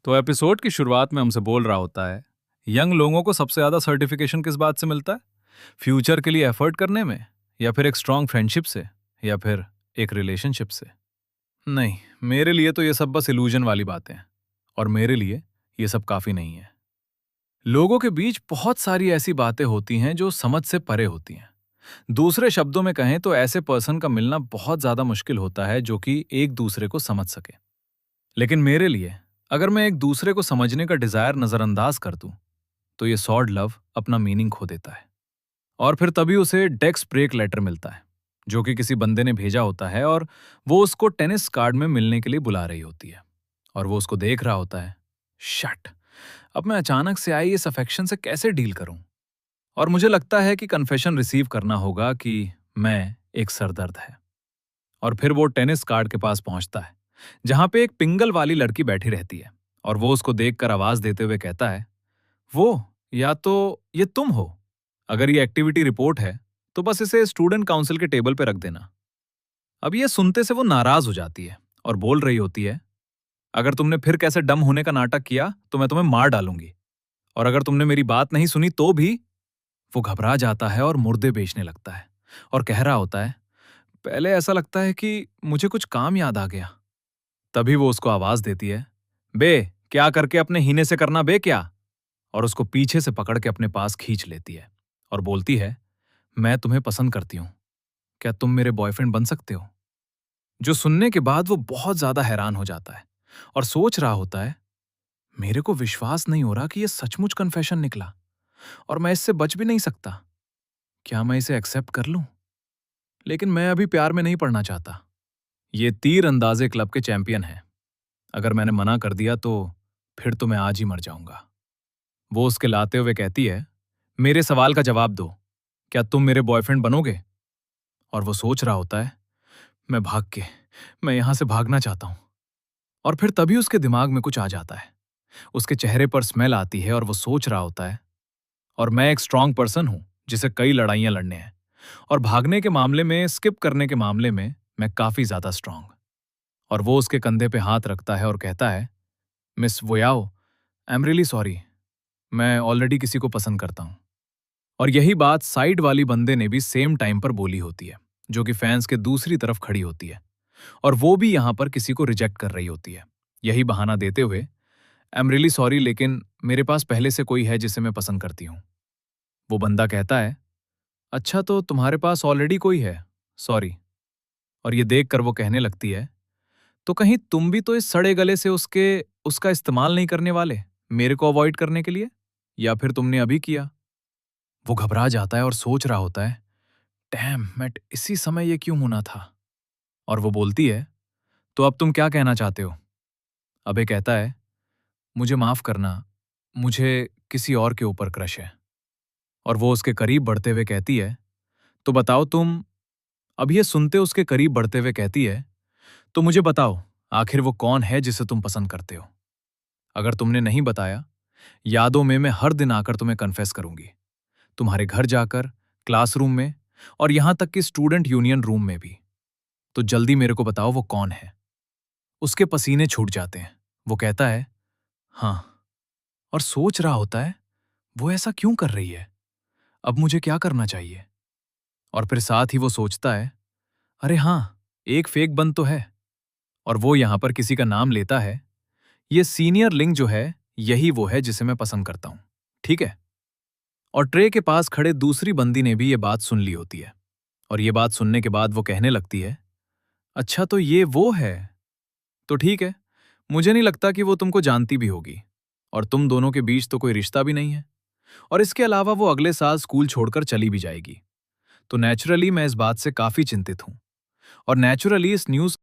तो एपिसोड की शुरुआत में हमसे बोल रहा होता है, यंग लोगों को सबसे ज्यादा सर्टिफिकेशन किस बात से मिलता है? फ्यूचर के लिए एफर्ट करने में, या फिर एक स्ट्रांग फ्रेंडशिप से, या फिर एक रिलेशनशिप से? नहीं, मेरे लिए तो ये सब बस इल्यूजन वाली बातें हैं। और मेरे लिए ये सब काफी नहीं है। लोगों के बीच बहुत सारी ऐसी बातें होती हैं जो समझ से परे होती हैं। दूसरे शब्दों में कहें तो ऐसे पर्सन का मिलना बहुत ज्यादा मुश्किल होता है जो कि एक दूसरे को समझ सके। लेकिन मेरे लिए, अगर मैं एक दूसरे को समझने का डिजायर नजरअंदाज कर दूं, तो ये सॉर्ड लव अपना मीनिंग खो देता है। और फिर तभी उसे डेस्क ब्रेक लेटर मिलता है, जो कि किसी बंदे ने भेजा होता है, और वो उसको टेनिस कार्ड में मिलने के लिए बुला रही होती है। और वो उसको देख रहा होता है। शट, अब मैं अचानक से आई इस अफेक्शन से कैसे डील करूं? और मुझे लगता है कि कन्फेशन रिसीव करना होगा कि मैं एक सरदर्द है। और फिर वो टेनिस कार्ड के पास पहुंचता है, जहां पे एक पिंगल वाली लड़की बैठी रहती है। और वो उसको देखकर आवाज देते हुए कहता है, वो, या तो ये तुम हो? अगर ये एक्टिविटी रिपोर्ट है, तो बस इसे स्टूडेंट काउंसिल के टेबल पे रख देना। अब ये सुनते से वो नाराज हो जाती है और बोल रही होती है, अगर तुमने फिर कैसे डम होने का नाटक किया तो मैं तुम्हें मार डालूंगी। और अगर तुमने मेरी बात नहीं सुनी तो भी। वो घबरा जाता है और मुर्दे बेचने लगता है और कह रहा होता है, पहले ऐसा लगता है कि मुझे कुछ काम याद आ गया। तभी वो उसको आवाज देती है, बे, क्या करके अपने हीने से करना बे क्या? और उसको पीछे से पकड़ के अपने पास खींच लेती है और बोलती है, मैं तुम्हें पसंद करती हूं, क्या तुम मेरे बॉयफ्रेंड बन सकते हो? जो सुनने के बाद वो बहुत ज्यादा हैरान हो जाता है और सोच रहा होता है, मेरे को विश्वास नहीं हो रहा कि ये सचमुच कन्फेशन निकला और मैं इससे बच भी नहीं सकता। क्या मैं इसे एक्सेप्ट कर लूं? लेकिन मैं अभी प्यार में नहीं पड़ना चाहता। ये तीर अंदाजे क्लब के चैंपियन हैं। अगर मैंने मना कर दिया तो फिर तो मैं आज ही मर जाऊंगा। वो उसके लाते हुए कहती है, मेरे सवाल का जवाब दो, क्या तुम मेरे बॉयफ्रेंड बनोगे? और वो सोच रहा होता है, मैं भाग के मैं यहां से भागना चाहता हूं। और फिर तभी उसके दिमाग में कुछ आ जाता है। उसके चेहरे पर स्मेल आती है और वो सोच रहा होता है, और मैं एक स्ट्रांग पर्सन हूं जिसे कई लड़ाइयां लड़ने हैं। और भागने के मामले में, स्किप करने के मामले में मैं काफी ज्यादा स्ट्रांग। और वो उसके कंधे पे हाथ रखता है और कहता है, मिस वोयाओ, आई एम रियली सॉरी, मैं ऑलरेडी किसी को पसंद करता हूं। और यही बात साइड वाली बंदे ने भी सेम टाइम पर बोली होती है, जो कि फैंस के दूसरी तरफ खड़ी होती है। और वो भी यहां पर किसी को रिजेक्ट कर रही होती है, यही बहाना देते हुए, आई एम रियली सॉरी, लेकिन मेरे पास पहले से कोई है जिसे मैं पसंद करती हूं। वो बंदा कहता है, अच्छा तो तुम्हारे पास ऑलरेडी कोई है, सॉरी। और ये देखकर वो कहने लगती है, तो कहीं तुम भी तो इस सड़े गले से उसका इस्तेमाल नहीं करने वाले, मेरे को अवॉइड करने के लिए? या फिर तुमने अभी किया? वो घबरा जाता है और सोच रहा होता है, डैम मैट, इसी समय ये क्यों होना था? और वो बोलती है, तो अब तुम क्या कहना चाहते हो? अबे कहता है, मुझे माफ करना, मुझे किसी और के ऊपर क्रश है। और वो उसके करीब बढ़ते हुए कहती है, तो बताओ तुम। अब ये सुनते उसके करीब बढ़ते हुए कहती है, तो मुझे बताओ, आखिर वो कौन है जिसे तुम पसंद करते हो? अगर तुमने नहीं बताया, यादों में मैं हर दिन आकर तुम्हें कन्फेस करूंगी, तुम्हारे घर जाकर, क्लासरूम में, और यहां तक कि स्टूडेंट यूनियन रूम में भी। तो जल्दी मेरे को बताओ वो कौन है। उसके पसीने छूट जाते हैं। वो कहता है, हाँ। और सोच रहा होता है, वो ऐसा क्यों कर रही है? अब मुझे क्या करना चाहिए? और फिर साथ ही वो सोचता है, अरे हाँ, एक फेक बंद तो है। और वो यहां पर किसी का नाम लेता है। ये सीनियर लिंग जो है, यही वो है जिसे मैं पसंद करता हूं, ठीक है? और ट्रे के पास खड़े दूसरी बंदी ने भी ये बात सुन ली होती है। और ये बात सुनने के बाद वो कहने लगती है, अच्छा तो ये वो है। तो ठीक है, मुझे नहीं लगता कि वो तुमको जानती भी होगी। और तुम दोनों के बीच तो कोई रिश्ता भी नहीं है। और इसके अलावा वो अगले साल स्कूल छोड़कर चली भी जाएगी। तो नेचुरली मैं इस बात से काफी चिंतित हूं। और नेचुरली इस न्यूज